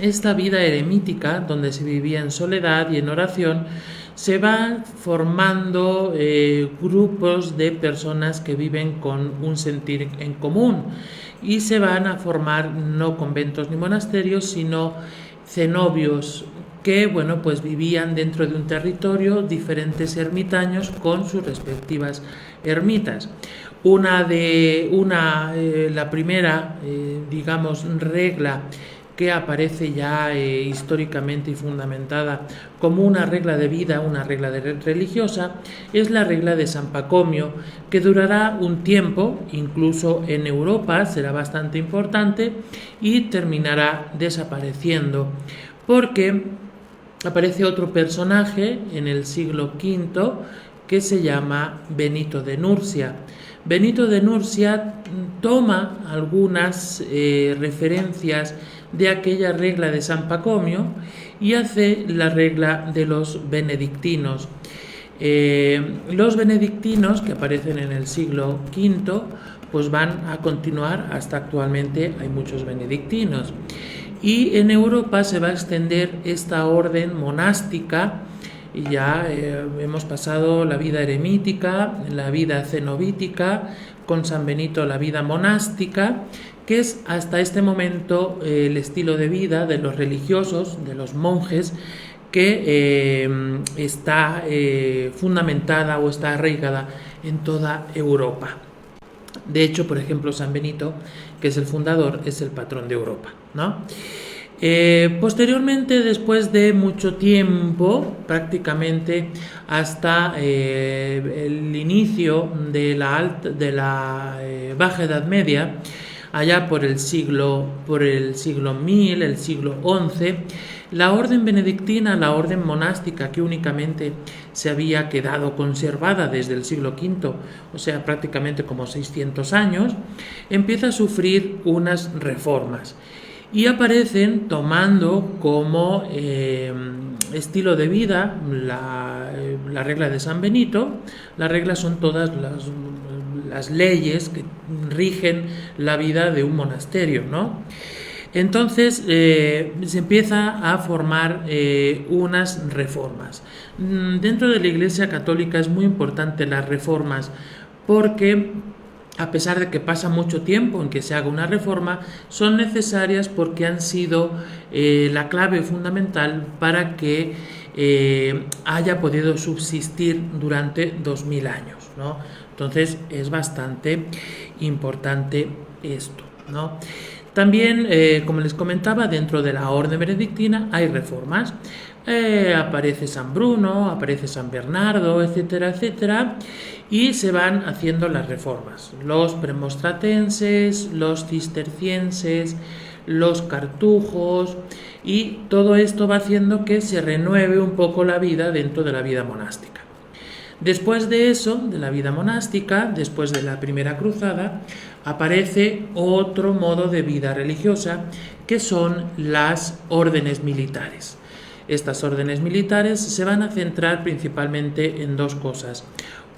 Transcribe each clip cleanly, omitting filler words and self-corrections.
esta vida eremítica, donde se vivía en soledad y en oración, se van formando grupos de personas que viven con un sentir en común y se van a formar no conventos ni monasterios, sino cenobios que, bueno, pues vivían dentro de un territorio, diferentes ermitaños con sus respectivas ermitas. La primera, digamos, regla que aparece ya históricamente y fundamentada como una regla de vida, una regla religiosa, es la regla de San Pacomio, que durará un tiempo, incluso en Europa será bastante importante y terminará desapareciendo, porque aparece otro personaje en el siglo V que se llama Benito de Nursia. Benito de Nursia toma algunas referencias de aquella regla de San Pacomio y hace la regla de los benedictinos. Los benedictinos, que aparecen en el siglo V, pues van a continuar hasta actualmente, hay muchos benedictinos. Y en Europa se va a extender esta orden monástica, y ya hemos pasado la vida eremítica, la vida cenobítica, con San Benito la vida monástica, que es hasta este momento el estilo de vida de los religiosos, de los monjes, que está fundamentada o está arraigada en toda Europa. De hecho, por ejemplo, San Benito, que es el fundador, es el patrón de Europa, ¿no? Posteriormente, después de mucho tiempo, prácticamente hasta el inicio de la Baja Edad Media, allá por el siglo 1000, el siglo XI, la orden benedictina, la orden monástica que únicamente se había quedado conservada desde el siglo V, o sea, prácticamente como 600 años, empieza a sufrir unas reformas y aparecen tomando como estilo de vida la regla de San Benito. Las reglas son todas las leyes que rigen la vida de un monasterio, ¿no? Entonces se empieza a formar unas reformas. Dentro de la Iglesia Católica es muy importante las reformas, porque a pesar de que pasa mucho tiempo en que se haga una reforma, son necesarias porque han sido la clave fundamental para que haya podido subsistir durante 2000 años, ¿no? Entonces es bastante importante esto, ¿no? También, como les comentaba, dentro de la orden benedictina hay reformas. Aparece San Bruno, aparece San Bernardo, etcétera, etcétera, y se van haciendo las reformas. Los premonstratenses, los cistercienses, los cartujos, y todo esto va haciendo que se renueve un poco la vida dentro de la vida monástica. Después de eso, de la vida monástica, después de la primera cruzada, aparece otro modo de vida religiosa, que son las órdenes militares. Estas órdenes militares se van a centrar principalmente en dos cosas.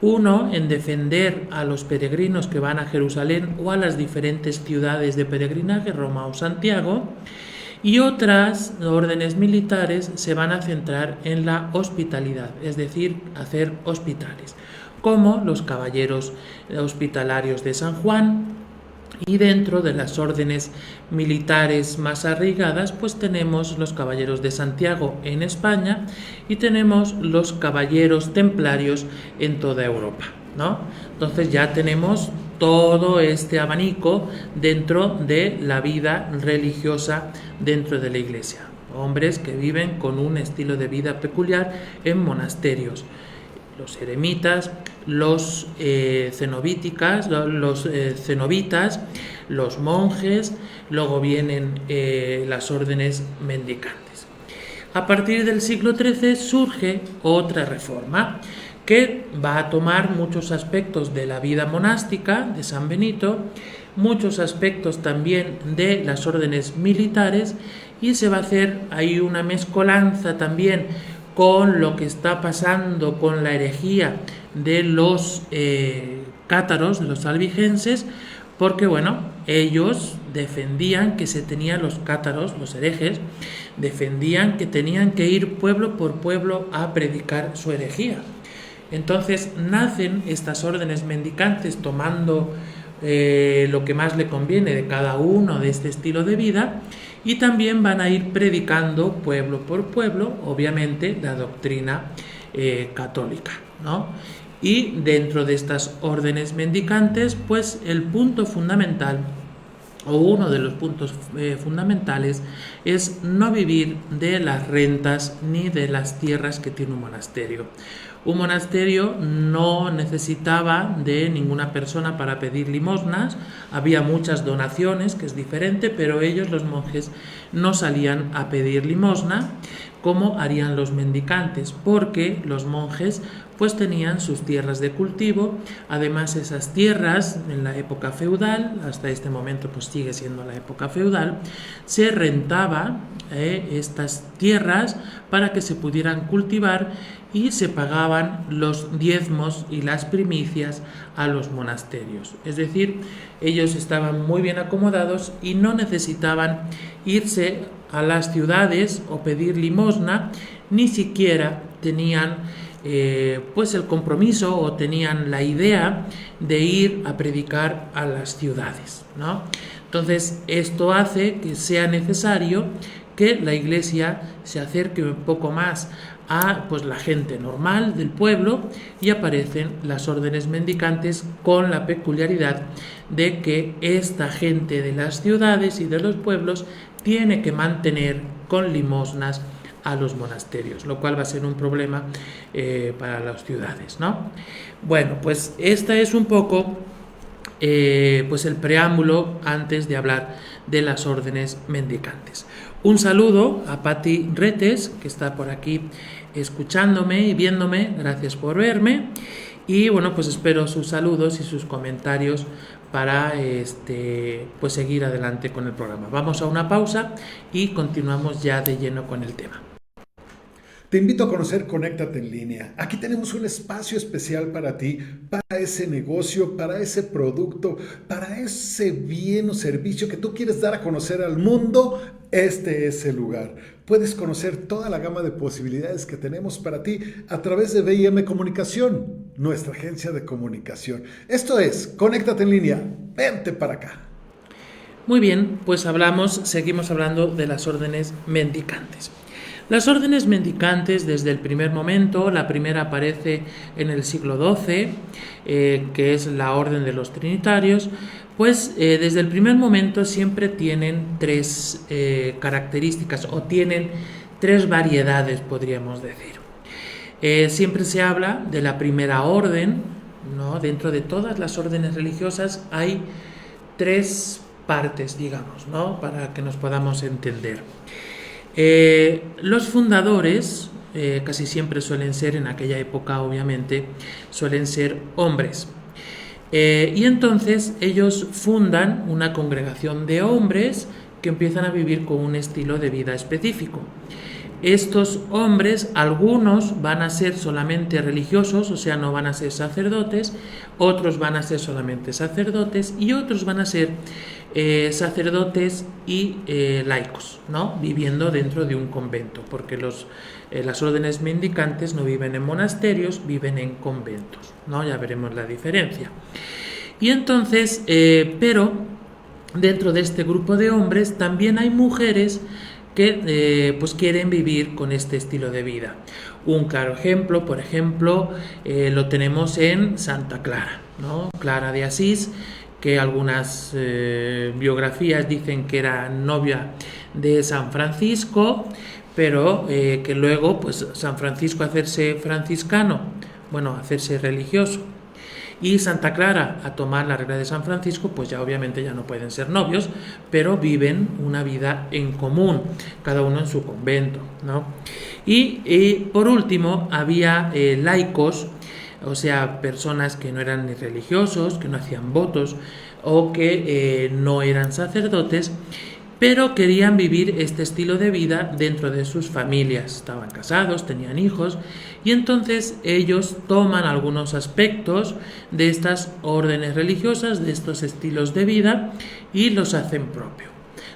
Uno, en defender a los peregrinos que van a Jerusalén o a las diferentes ciudades de peregrinaje, Roma o Santiago, y otras órdenes militares se van a centrar en la hospitalidad, es decir, hacer hospitales, como los caballeros hospitalarios de San Juan. Y dentro de las órdenes militares más arraigadas, pues tenemos los caballeros de Santiago en España y tenemos los caballeros templarios en toda Europa, ¿no? Entonces ya tenemos todo este abanico dentro de la vida religiosa dentro de la Iglesia. Hombres que viven con un estilo de vida peculiar en monasterios. Los eremitas, los cenobitas, los monjes, luego vienen las órdenes mendicantes. A partir del siglo XIII surge otra reforma que va a tomar muchos aspectos de la vida monástica de San Benito, muchos aspectos también de las órdenes militares, y se va a hacer ahí una mezcolanza también con lo que está pasando con la herejía de los cátaros, de los albigenses, porque bueno, ellos defendían que se tenían los cátaros, los herejes, defendían que tenían que ir pueblo por pueblo a predicar su herejía. Entonces nacen estas órdenes mendicantes tomando lo que más le conviene de cada uno de este estilo de vida, y también van a ir predicando pueblo por pueblo, obviamente, la doctrina católica, ¿no? Y dentro de estas órdenes mendicantes, pues el punto fundamental, o uno de los puntos fundamentales, es no vivir de las rentas ni de las tierras que tiene un monasterio. Un monasterio no necesitaba de ninguna persona para pedir limosnas, había muchas donaciones, que es diferente, pero ellos, los monjes, no salían a pedir limosna como harían los mendicantes, porque los monjes pues tenían sus tierras de cultivo. Además, esas tierras en la época feudal, hasta este momento pues sigue siendo la época feudal, se rentaba estas tierras para que se pudieran cultivar, y se pagaban los diezmos y las primicias a los monasterios. Es decir, ellos estaban muy bien acomodados y no necesitaban irse a las ciudades o pedir limosna, ni siquiera tenían pues el compromiso o tenían la idea de ir a predicar a las ciudades, ¿no? Entonces, esto hace que sea necesario que la Iglesia se acerque un poco más a pues la gente normal del pueblo, y aparecen las órdenes mendicantes con la peculiaridad de que esta gente de las ciudades y de los pueblos tiene que mantener con limosnas a los monasterios, lo cual va a ser un problema para las ciudades, ¿no? Bueno, pues esta es un poco pues el preámbulo antes de hablar de las órdenes mendicantes. Un saludo a Pati Retes, que está por aquí escuchándome y viéndome. Gracias por verme. Y bueno, pues espero sus saludos y sus comentarios para pues seguir adelante con el programa. Vamos a una pausa y continuamos ya de lleno con el tema. Te invito a conocer Conéctate en Línea. Aquí tenemos un espacio especial para ti, para ese negocio, para ese producto, para ese bien o servicio que tú quieres dar a conocer al mundo. Este es el lugar. Puedes conocer toda la gama de posibilidades que tenemos para ti a través de B&M Comunicación, nuestra agencia de comunicación. Esto es Conéctate en Línea. Vente para acá. Muy bien, pues seguimos hablando de las órdenes mendicantes. Las órdenes mendicantes, desde el primer momento, la primera aparece en el siglo XII, que es la orden de los trinitarios, pues desde el primer momento siempre tienen tres características, o tienen tres variedades, podríamos decir. Siempre se habla de la primera orden, ¿no? Dentro de todas las órdenes religiosas hay tres partes, digamos, ¿no? Para que nos podamos entender. Los fundadores casi siempre suelen ser, en aquella época obviamente, suelen ser hombres. Y entonces ellos fundan una congregación de hombres que empiezan a vivir con un estilo de vida específico. Estos hombres, algunos van a ser solamente religiosos, o sea, no van a ser sacerdotes, otros van a ser solamente sacerdotes, y otros van a ser sacerdotes y laicos, ¿no? Viviendo dentro de un convento, porque las órdenes mendicantes no viven en monasterios, viven en conventos, ¿no? Ya veremos la diferencia. Y entonces, pero dentro de este grupo de hombres también hay mujeres que pues quieren vivir con este estilo de vida. Un claro ejemplo, por ejemplo, lo tenemos en Santa Clara, ¿no? Clara de Asís, que algunas biografías dicen que era novia de San Francisco, pero que luego pues San Francisco hacerse franciscano, bueno, hacerse religioso, y Santa Clara a tomar la regla de San Francisco, pues ya obviamente ya no pueden ser novios, pero viven una vida en común, cada uno en su convento, ¿no? Y por último había laicos, o sea, personas que no eran ni religiosos, que no hacían votos o que no eran sacerdotes, pero querían vivir este estilo de vida dentro de sus familias. Estaban casados, tenían hijos, y entonces ellos toman algunos aspectos de estas órdenes religiosas, de estos estilos de vida, y los hacen propio.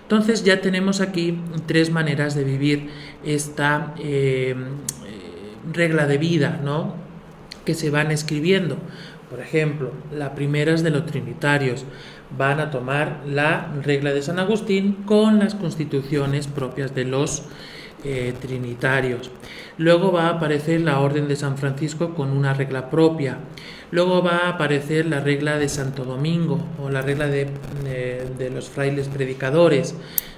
Entonces ya tenemos aquí 3 maneras de vivir esta regla de vida, ¿no?, que se van escribiendo. Por ejemplo, la primera es de los trinitarios. Van a tomar la regla de San Agustín con las constituciones propias de los trinitarios. Luego va a aparecer la orden de San Francisco con una regla propia. Luego va a aparecer la regla de Santo Domingo o la regla de los frailes predicadores,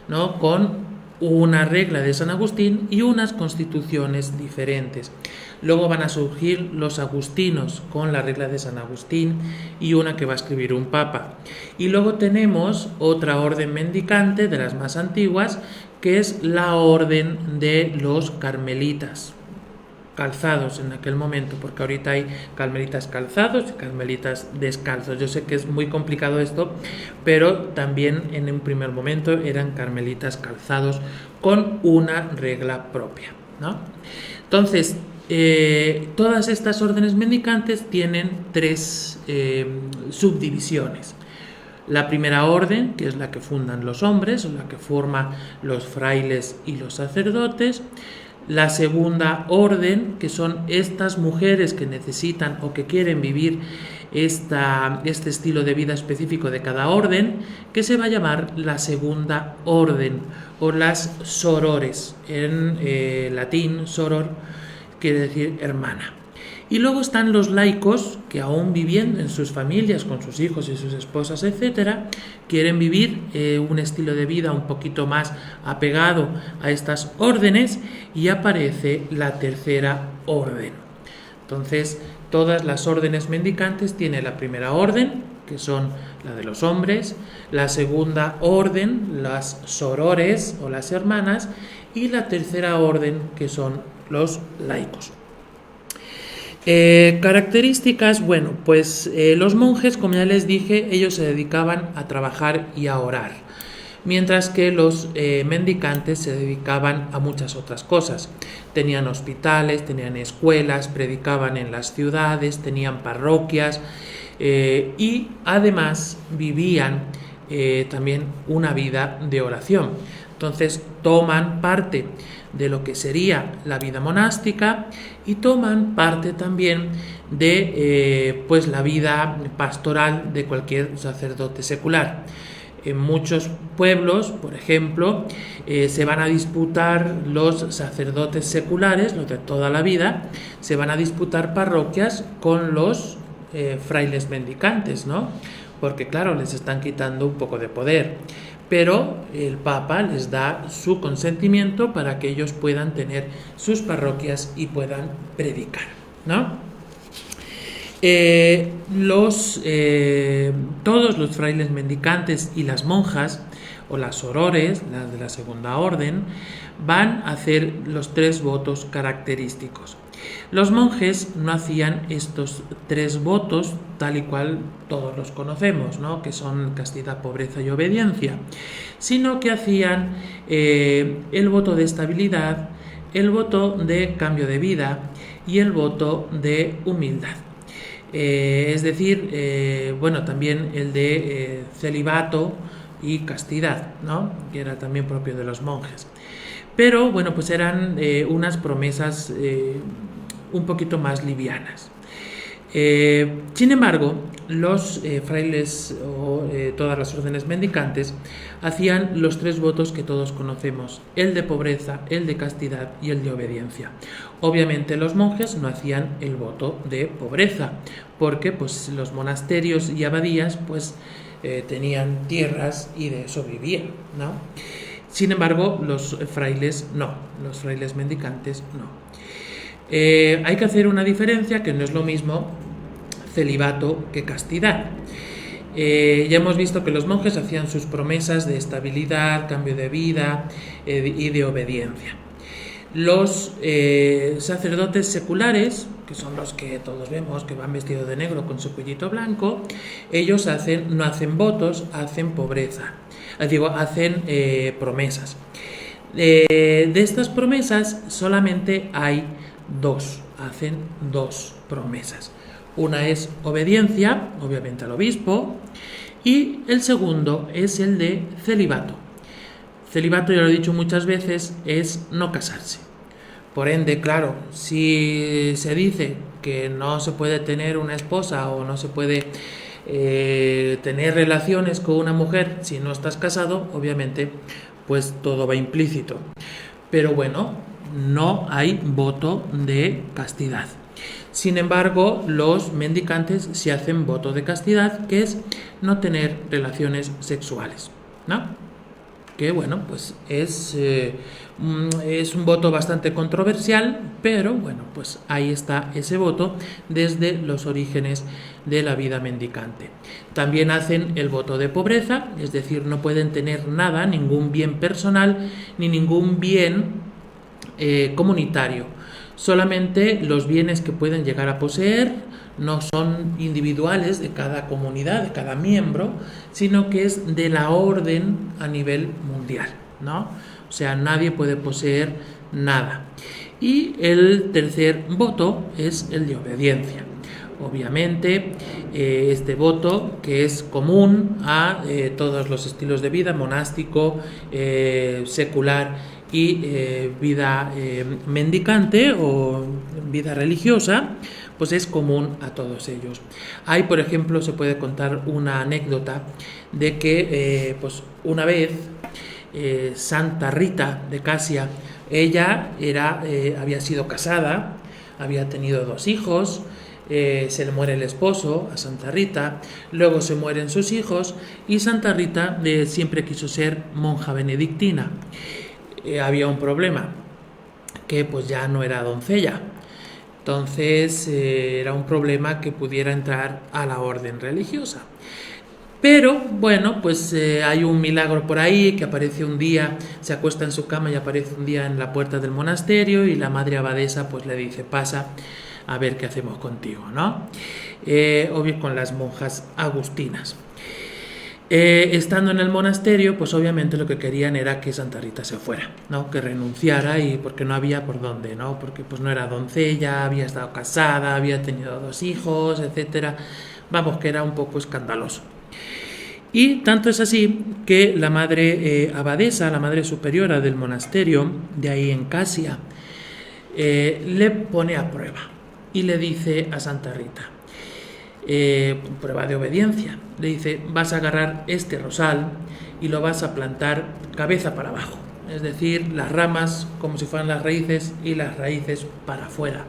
¿no?, con una regla de San Agustín y unas constituciones diferentes. Luego van a surgir los agustinos con la regla de San Agustín y una que va a escribir un papa. Y luego tenemos otra orden mendicante de las más antiguas, que es la orden de los carmelitas calzados en aquel momento, porque ahorita hay carmelitas calzados y carmelitas descalzos. Yo sé que es muy complicado esto, pero también en un primer momento eran carmelitas calzados con una regla propia, ¿no? Entonces, todas estas órdenes mendicantes tienen 3 subdivisiones. La primera orden, que es la que fundan los hombres, o la que forman los frailes y los sacerdotes. La segunda orden, que son estas mujeres que necesitan o que quieren vivir este estilo de vida específico de cada orden, que se va a llamar la segunda orden o las sorores. En latín, soror quiere decir hermana. Y luego están los laicos que, aún viviendo en sus familias con sus hijos y sus esposas, etcétera, quieren vivir un estilo de vida un poquito más apegado a estas órdenes, y aparece la tercera orden. Entonces, todas las órdenes mendicantes tienen la primera orden, que son la de los hombres, la segunda orden, las sorores o las hermanas, y la tercera orden, que son los laicos. Características, bueno, pues los monjes, como ya les dije, ellos se dedicaban a trabajar y a orar, mientras que los mendicantes se dedicaban a muchas otras cosas. Tenían hospitales, tenían escuelas, predicaban en las ciudades, tenían parroquias y además vivían también una vida de oración. Entonces toman parte de lo que sería la vida monástica y toman parte también de pues la vida pastoral de cualquier sacerdote secular. En muchos pueblos, por ejemplo, se van a disputar los sacerdotes seculares, los de toda la vida, se van a disputar parroquias con los frailes mendicantes, ¿no? Porque claro, les están quitando un poco de poder. Pero el Papa les da su consentimiento para que ellos puedan tener sus parroquias y puedan predicar, ¿no? Todos los frailes mendicantes y las monjas, o las sorores, las de la segunda orden, van a hacer los 3 votos característicos. Los monjes no hacían estos 3 votos tal y cual todos los conocemos, ¿no?, que son castidad, pobreza y obediencia, sino que hacían el voto de estabilidad, el voto de cambio de vida y el voto de humildad. Es decir, bueno, también el de celibato y castidad, ¿no?, que era también propio de los monjes. Pero bueno, pues eran unas promesas un poquito más livianas. Sin embargo, los frailes o todas las órdenes mendicantes hacían los 3 votos que todos conocemos: el de pobreza, el de castidad y el de obediencia. Obviamente los monjes no hacían el voto de pobreza, porque pues los monasterios y abadías pues tenían tierras y de eso vivían, ¿no? Sin embargo, los frailes no, los frailes mendicantes no. Hay que hacer una diferencia, que no es lo mismo celibato que castidad. Ya hemos visto que los monjes hacían sus promesas de estabilidad, cambio de vida y de obediencia. Los sacerdotes seculares, que son los que todos vemos, que van vestidos de negro con su cuellito blanco, ellos no hacen votos, hacen pobreza. hacen promesas. De estas promesas solamente hay dos, hacen dos promesas. Una es obediencia, obviamente al obispo, y el segundo es el de celibato. Celibato, ya lo he dicho muchas veces, es no casarse. Por ende, claro, si se dice que no se puede tener una esposa o no se puede tener relaciones con una mujer si no estás casado, obviamente, pues todo va implícito. Pero bueno, no hay voto de castidad. Sin embargo, los mendicantes sí hacen voto de castidad, que es no tener relaciones sexuales, ¿no? Que bueno, pues es un voto bastante controversial, pero bueno, pues ahí está ese voto desde los orígenes de la vida mendicante. También hacen el voto de pobreza, es decir, no pueden tener nada, ningún bien personal ni ningún bien comunitario. Solamente los bienes que pueden llegar a poseer no son individuales de cada comunidad, de cada miembro, sino que es de la orden a nivel mundial, ¿no? O sea, nadie puede poseer nada. Y el tercer voto es el de obediencia. Obviamente, este voto, que es común a todos los estilos de vida, monástico, secular y vida mendicante o vida religiosa, pues es común a todos ellos. Hay, por ejemplo, se puede contar una anécdota de que pues una vez Santa Rita de Casia, ella había sido casada, había tenido 2 hijos, se le muere el esposo a Santa Rita, luego se mueren sus hijos y Santa Rita siempre quiso ser monja benedictina. Había un problema, que pues ya no era doncella, entonces era un problema que pudiera entrar a la orden religiosa. Pero bueno, pues hay un milagro por ahí, que aparece un día, se acuesta en su cama y aparece un día en la puerta del monasterio y la madre abadesa pues le dice: pasa a ver qué hacemos contigo, ¿no? Obvio, con las monjas agustinas. Estando en el monasterio, pues obviamente lo que querían era que Santa Rita se fuera, ¿no? Que renunciara, y porque no había por dónde, ¿no? Porque pues no era doncella, había estado casada, había tenido 2 hijos, etcétera. Vamos, que era un poco escandaloso. Y tanto es así que la madre abadesa, la madre superiora del monasterio, de ahí en Casia, le pone a prueba y le dice a Santa Rita, prueba de obediencia, le dice: vas a agarrar este rosal y lo vas a plantar cabeza para abajo, es decir, las ramas como si fueran las raíces y las raíces para afuera.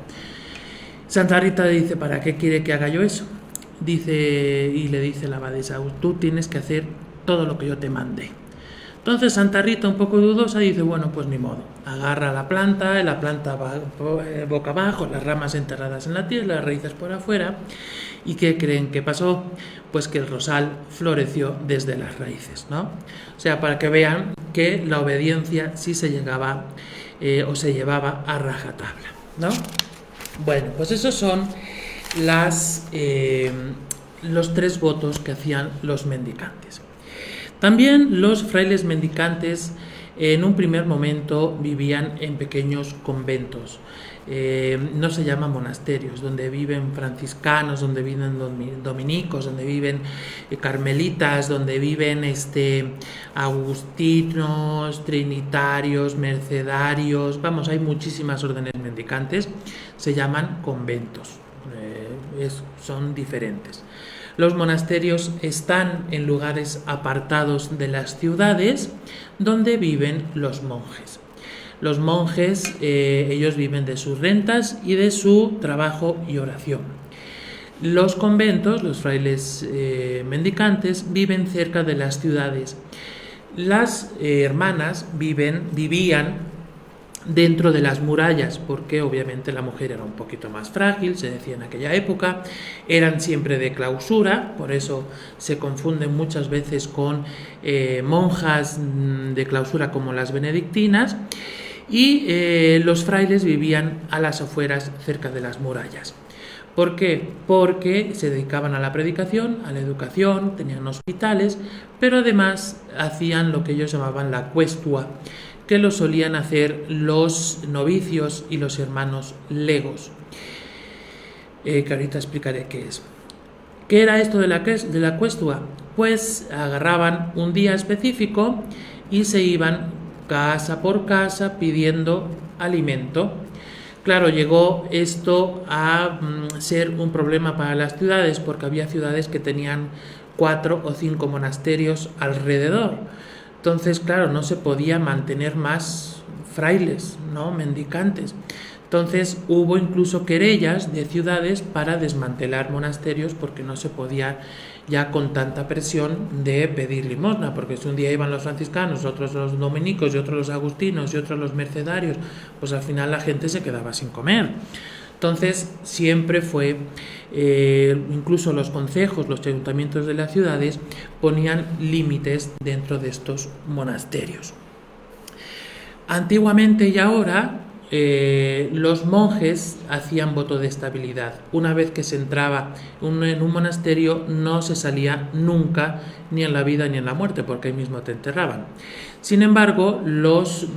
Santa Rita le dice: ¿para qué quiere que haga yo eso? Y le dice la abadesa: tú tienes que hacer todo lo que yo te mande. Entonces Santa Rita, un poco dudosa, dice: bueno, pues ni modo. Agarra la planta va boca abajo, las ramas enterradas en la tierra, las raíces por afuera. ¿Y qué creen que pasó? Pues que el rosal floreció desde las raíces, ¿no? O sea, para que vean que la obediencia sí se llegaba o se llevaba a rajatabla, ¿no? Bueno, pues esos son los 3 votos que hacían los mendicantes. También los frailes mendicantes en un primer momento vivían en pequeños conventos, no se llaman monasterios, donde viven franciscanos, donde viven dominicos, donde viven carmelitas, donde viven agustinos, trinitarios, mercedarios, vamos, hay muchísimas órdenes mendicantes, se llaman conventos, son diferentes. Los monasterios están en lugares apartados de las ciudades donde viven los monjes. Los monjes, ellos viven de sus rentas y de su trabajo y oración. Los conventos, los frailes mendicantes, viven cerca de las ciudades. Las hermanas vivían dentro de las murallas, porque obviamente la mujer era un poquito más frágil, se decía en aquella época, eran siempre de clausura, por eso se confunden muchas veces con monjas de clausura como las benedictinas, y los frailes vivían a las afueras cerca de las murallas. ¿Por qué? Porque se dedicaban a la predicación, a la educación, tenían hospitales, pero además hacían lo que ellos llamaban la questua, que lo solían hacer los novicios y los hermanos legos, que ahorita explicaré qué es. ¿Qué era esto de la questua? Pues agarraban un día específico y se iban casa por casa pidiendo alimento. Claro, llegó esto a ser un problema para las ciudades, porque había ciudades que tenían 4 o 5 monasterios alrededor. Entonces, claro, no se podía mantener más frailes, ¿no? Mendicantes. Entonces hubo incluso querellas de ciudades para desmantelar monasterios, porque no se podía ya con tanta presión de pedir limosna, porque si un día iban los franciscanos, otros los dominicos y otros los agustinos y otros los mercedarios, pues al final la gente se quedaba sin comer. Entonces siempre fue, incluso los concejos, los ayuntamientos de las ciudades ponían límites dentro de estos monasterios. Antiguamente y ahora los monjes hacían voto de estabilidad. Una vez que se entraba en un monasterio no se salía nunca, ni en la vida ni en la muerte, porque ahí mismo te enterraban. Sin embargo, los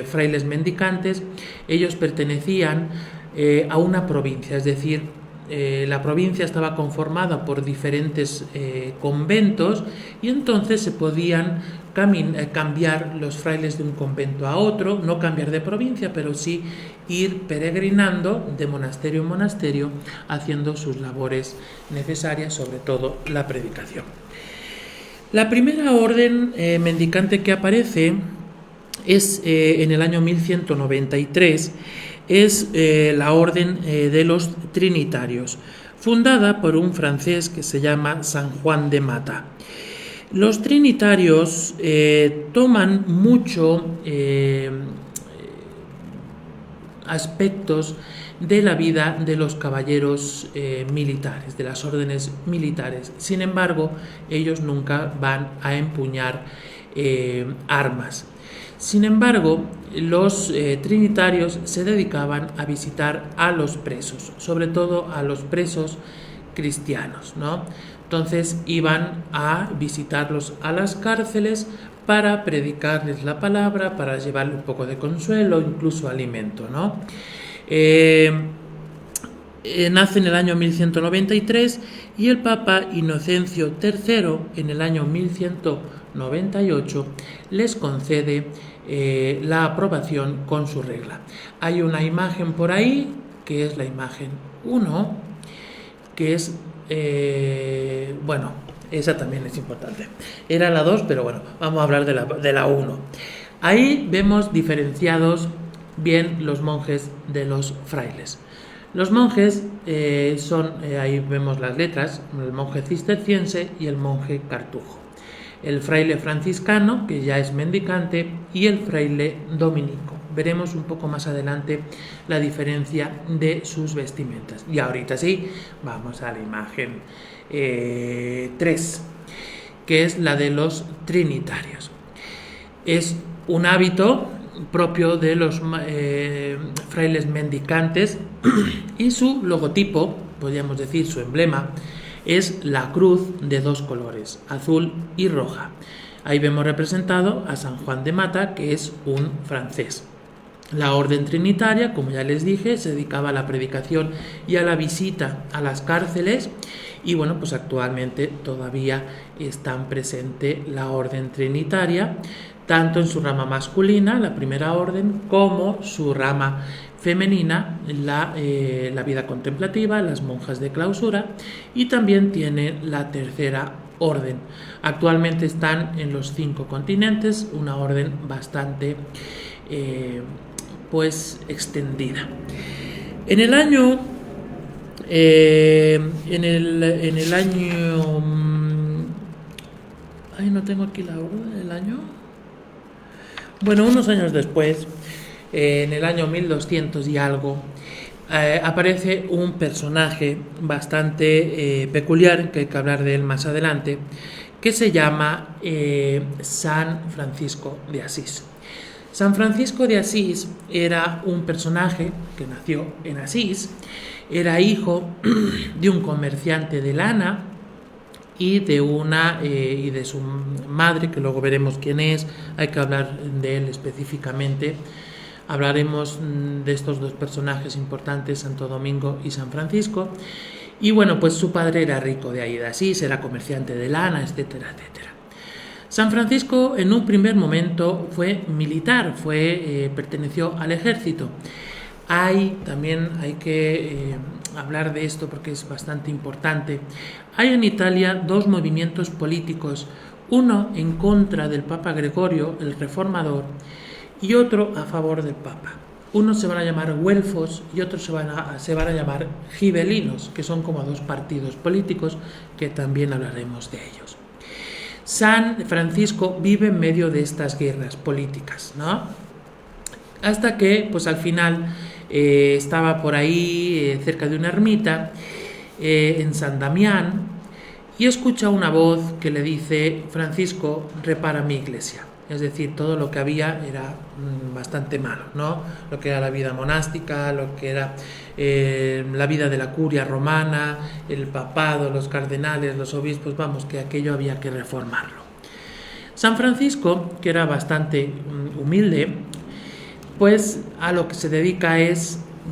frailes mendicantes, ellos pertenecían a una provincia, es decir, la provincia estaba conformada por diferentes conventos, y entonces se podían cambiar los frailes de un convento a otro, no cambiar de provincia, pero sí ir peregrinando de monasterio en monasterio haciendo sus labores necesarias, sobre todo la predicación. La primera orden mendicante que aparece es en el año 1193, es la orden de los Trinitarios, fundada por un francés que se llama San Juan de Mata. Los Trinitarios toman mucho aspectos de la vida de los caballeros militares, de las órdenes militares. Sin embargo, ellos nunca van a empuñar armas. Sin embargo, los trinitarios se dedicaban a visitar a los presos, sobre todo a los presos cristianos, ¿no? Entonces iban a visitarlos a las cárceles para predicarles la palabra, para llevarles un poco de consuelo, incluso alimento, ¿no? Nace en el año 1193 y el Papa Inocencio III en el año 1198 les concede la aprobación con su regla. Hay una imagen por ahí, que es la imagen 1, que es, bueno, esa también es importante. Era la 2, pero bueno, vamos a hablar de la 1. Ahí vemos diferenciados bien los monjes de los frailes. Los monjes son, ahí vemos las letras, el monje cisterciense y el monje cartujo. El fraile franciscano, que ya es mendicante, y el fraile dominico. Veremos un poco más adelante la diferencia de sus vestimentas. Y ahorita sí, vamos a la imagen 3, que es la de los trinitarios. Es un hábito propio de los frailes mendicantes y su logotipo, podríamos decir su emblema, es la cruz de 2 colores, azul y roja. Ahí vemos representado a San Juan de Mata, que es un francés. La orden trinitaria, como ya les dije, se dedicaba a la predicación y a la visita a las cárceles, y bueno, pues actualmente todavía están presente la orden trinitaria, tanto en su rama masculina, la primera orden, como su rama femenina, la vida contemplativa, las monjas de clausura, y también tiene la tercera orden. Actualmente están en los 5 continentes, una orden bastante pues extendida. En el año no tengo aquí la orden del año. Bueno, unos años después, en el año 1200 y algo, aparece un personaje bastante peculiar, que hay que hablar de él más adelante, que se llama San Francisco de Asís. San Francisco de Asís era un personaje que nació en Asís, era hijo de un comerciante de lana y de su madre, que luego veremos quién es. Hay que hablar de él específicamente. Hablaremos de estos dos personajes importantes, Santo Domingo y San Francisco. Y bueno, pues su padre era rico de ahí de Asís, era comerciante de lana, etcétera, etcétera. San Francisco en un primer momento fue militar, perteneció al ejército. También hay que hablar de esto porque es bastante importante. Hay en Italia dos movimientos políticos, uno en contra del Papa Gregorio, el reformador, y otro a favor del Papa. Unos se van a llamar güelfos y otros se van a llamar gibelinos, que son como dos partidos políticos que también hablaremos de ellos. San Francisco vive en medio de estas guerras políticas, ¿no? Hasta que, pues al final, estaba por ahí cerca de una ermita en San Damián y escucha una voz que le dice: Francisco, repara mi iglesia. Es decir, todo lo que había era bastante malo, ¿no? Lo que era la vida monástica, lo que era la vida de la curia romana, el papado, los cardenales, los obispos, vamos, que aquello había que reformarlo. San Francisco, que era bastante humilde, pues a lo que se dedica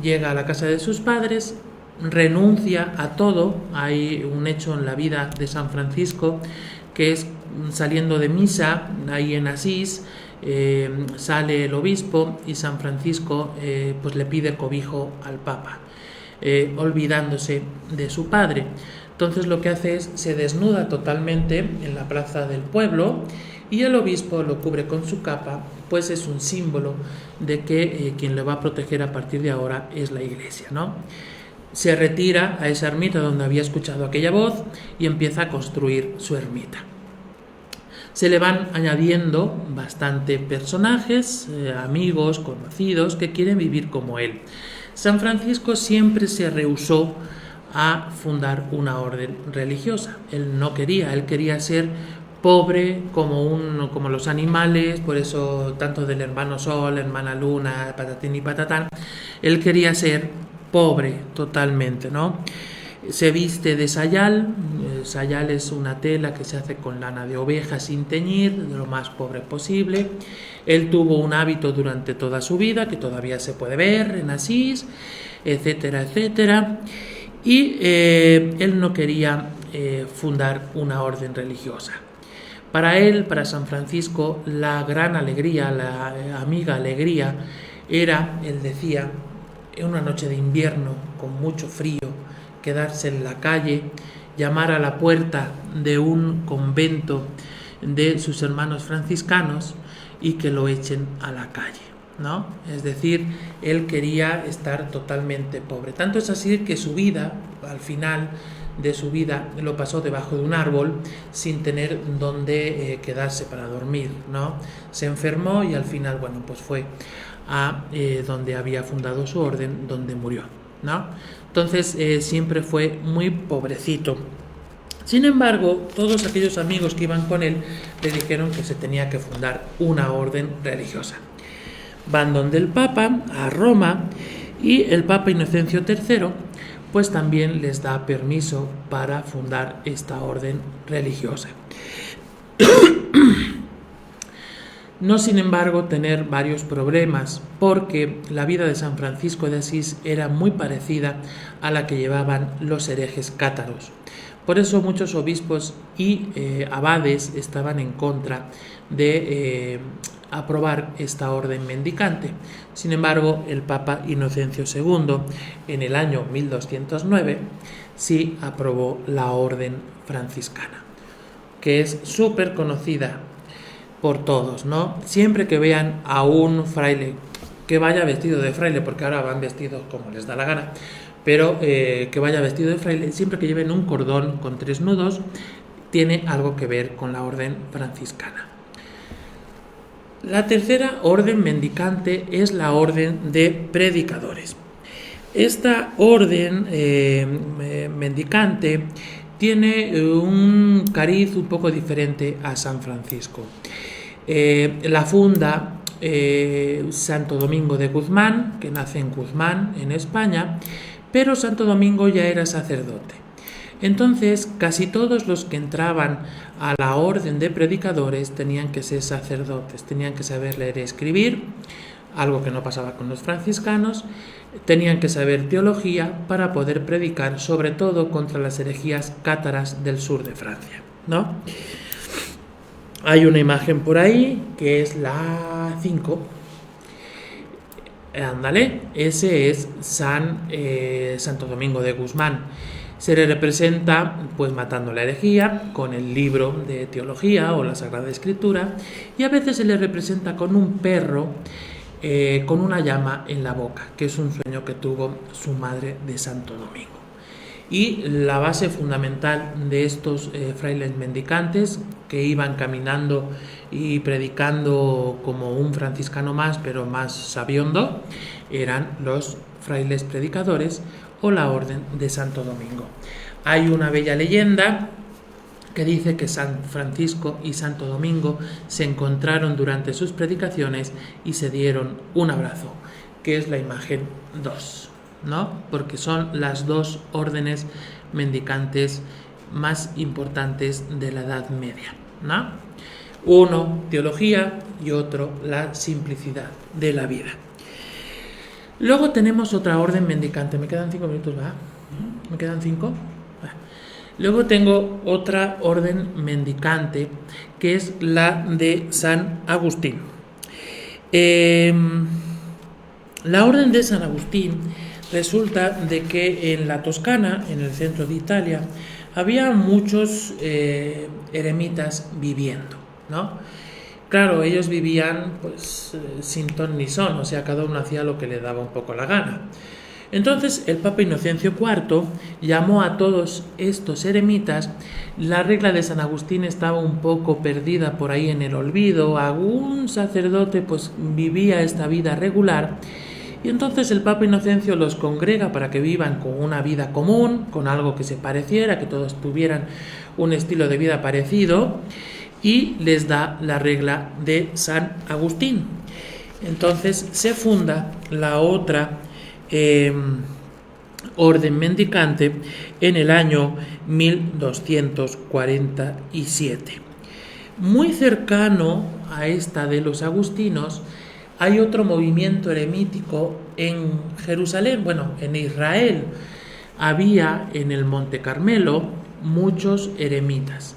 llega a la casa de sus padres, renuncia a todo. Hay un hecho en la vida de San Francisco que es saliendo de misa, ahí en Asís, sale el obispo y San Francisco pues le pide cobijo al Papa, olvidándose de su padre. Entonces lo que hace se desnuda totalmente en la plaza del pueblo y el obispo lo cubre con su capa, pues es un símbolo de que quien le va a proteger a partir de ahora es la iglesia, ¿no? Se retira a esa ermita donde había escuchado aquella voz y empieza a construir su ermita. Se le van añadiendo bastante personajes, amigos, conocidos, que quieren vivir como él. San Francisco siempre se rehusó a fundar una orden religiosa. Él no quería, él quería ser pobre como los animales, por eso tanto del hermano Sol, hermana Luna, patatín y patatán. Él quería ser pobre totalmente, ¿no? Se viste de sayal. Sayal es una tela que se hace con lana de oveja sin teñir, de lo más pobre posible. Él tuvo un hábito durante toda su vida, que todavía se puede ver en Asís, etcétera, etcétera. Y él no quería fundar una orden religiosa. Para él, para San Francisco, la gran alegría, la amiga alegría, era, él decía, en una noche de invierno con mucho frío, quedarse en la calle, llamar a la puerta de un convento de sus hermanos franciscanos y que lo echen a la calle, ¿no? Es decir, él quería estar totalmente pobre. Tanto es así que su vida, al final de su vida, lo pasó debajo de un árbol sin tener donde quedarse para dormir, ¿no? Se enfermó y al final, bueno, pues fue a donde había fundado su orden, donde murió, ¿no? Entonces siempre fue muy pobrecito. Sin embargo, todos aquellos amigos que iban con él le dijeron que se tenía que fundar una orden religiosa. Van donde el Papa, a Roma, y el Papa Inocencio III pues también les da permiso para fundar esta orden religiosa. No, sin embargo, tener varios problemas, porque la vida de San Francisco de Asís era muy parecida a la que llevaban los herejes cátaros. Por eso muchos obispos y abades estaban en contra de aprobar esta orden mendicante. Sin embargo, el Papa Inocencio II, en el año 1209, sí aprobó la orden franciscana, que es súper conocida por todos, ¿no? Siempre que vean a un fraile que vaya vestido de fraile, porque ahora van vestidos como les da la gana, pero que vaya vestido de fraile, siempre que lleven un cordón con 3 nudos, tiene algo que ver con la orden franciscana. La tercera orden mendicante es la orden de predicadores. Esta orden mendicante tiene un cariz un poco diferente a San Francisco. La funda Santo Domingo de Guzmán, que nace en Guzmán, en España, pero Santo Domingo ya era sacerdote. Entonces, casi todos los que entraban a la orden de predicadores tenían que ser sacerdotes, tenían que saber leer y escribir, algo que no pasaba con los franciscanos, tenían que saber teología para poder predicar, sobre todo contra las herejías cátaras del sur de Francia, ¿no? Hay una imagen por ahí que es la 5. Ándale, ese es Santo Domingo de Guzmán. Se le representa pues matando la herejía con el libro de teología o la Sagrada Escritura, y a veces se le representa con un perro con una llama en la boca, que es un sueño que tuvo su madre de Santo Domingo. Y la base fundamental de estos frailes mendicantes que iban caminando y predicando como un franciscano más, pero más sabiondo, eran los frailes predicadores o la orden de Santo Domingo. Hay una bella leyenda que dice que San Francisco y Santo Domingo se encontraron durante sus predicaciones y se dieron un abrazo, que es la imagen 2, ¿no? Porque son las dos órdenes mendicantes más importantes de la Edad Media, ¿no? Uno, teología, y otro, la simplicidad de la vida. Luego tenemos otra orden mendicante. Me quedan 5 minutos, ¿va? ¿Me quedan 5? Luego tengo otra orden mendicante, que es la de San Agustín. La orden de San Agustín resulta de que en la Toscana, en el centro de Italia, había muchos eremitas viviendo, ¿no? Claro, ellos vivían pues sin ton ni son, o sea, cada uno hacía lo que le daba un poco la gana. Entonces el Papa Inocencio IV llamó a todos estos eremitas. La regla de San Agustín estaba un poco perdida por ahí en el olvido. Algún sacerdote pues vivía esta vida regular, y entonces el Papa Inocencio los congrega para que vivan con una vida común, con algo que se pareciera, que todos tuvieran un estilo de vida parecido, y les da la regla de San Agustín. Entonces se funda la otra orden mendicante en el año 1247. Muy cercano a esta de los agustinos hay otro movimiento eremítico en Jerusalén, bueno, en Israel. Había en el Monte Carmelo muchos eremitas,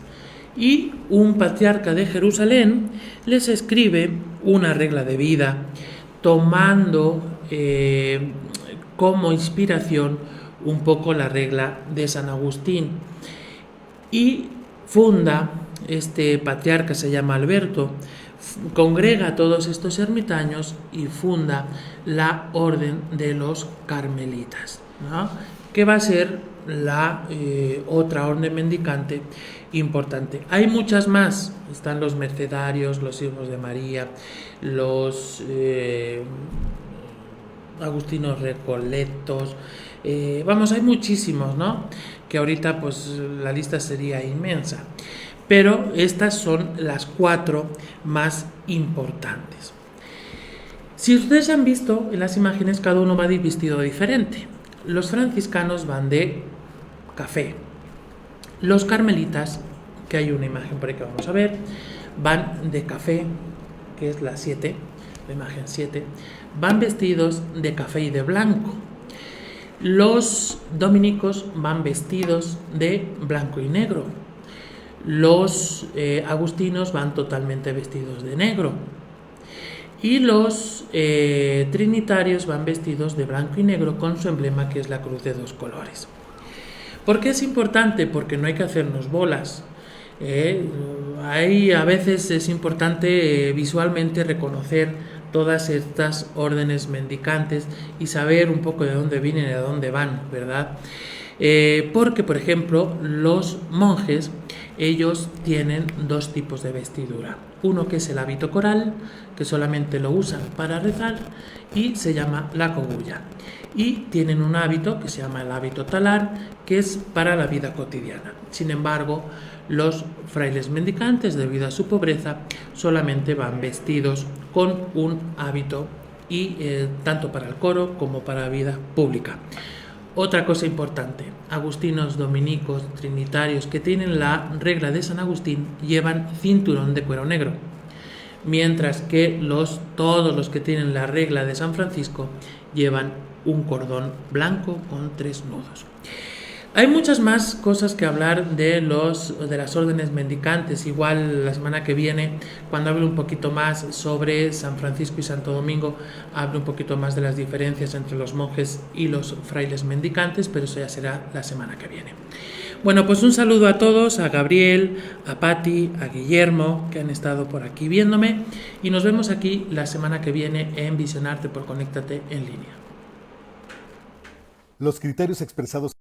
y un patriarca de Jerusalén les escribe una regla de vida tomando como inspiración un poco la regla de San Agustín, y funda, este patriarca se llama Alberto, congrega a todos estos ermitaños y funda la orden de los carmelitas, ¿no? Que va a ser la otra orden mendicante importante. Hay muchas más, están los mercedarios, los hijos de María, los agustinos recoletos, hay muchísimos, ¿no? Que ahorita pues la lista sería inmensa, pero estas son las 4 más importantes. Si ustedes han visto en las imágenes, cada uno va vestido diferente. Los franciscanos van de café. Los carmelitas, que hay una imagen por ahí que vamos a ver, van de café, que es la 7, la imagen 7, van vestidos de café y de blanco. Los dominicos van vestidos de blanco y negro. Los agustinos van totalmente vestidos de negro. Y los trinitarios van vestidos de blanco y negro con su emblema, que es la cruz de 2 colores. ¿Por qué es importante? Porque no hay que hacernos bolas. A veces es importante visualmente reconocer todas estas órdenes mendicantes y saber un poco de dónde vienen y de dónde van, ¿verdad? Porque, por ejemplo, los monjes, ellos tienen 2 tipos de vestidura. Uno que es el hábito coral, que solamente lo usan para rezar, y se llama la cogulla. Y tienen un hábito que se llama el hábito talar, que es para la vida cotidiana. Sin embargo, los frailes mendicantes, debido a su pobreza, solamente van vestidos con un hábito, y tanto para el coro como para la vida pública. Otra cosa importante, agustinos, dominicos, trinitarios que tienen la regla de San Agustín llevan cinturón de cuero negro, mientras que todos los que tienen la regla de San Francisco llevan un cordón blanco con 3 nudos. Hay muchas más cosas que hablar de las órdenes mendicantes. Igual la semana que viene, cuando hable un poquito más sobre San Francisco y Santo Domingo, hable un poquito más de las diferencias entre los monjes y los frailes mendicantes, pero eso ya será la semana que viene. Bueno, pues un saludo a todos, a Gabriel, a Patti, a Guillermo, que han estado por aquí viéndome, y nos vemos aquí la semana que viene en Visionarte por Conéctate en línea. Los criterios expresados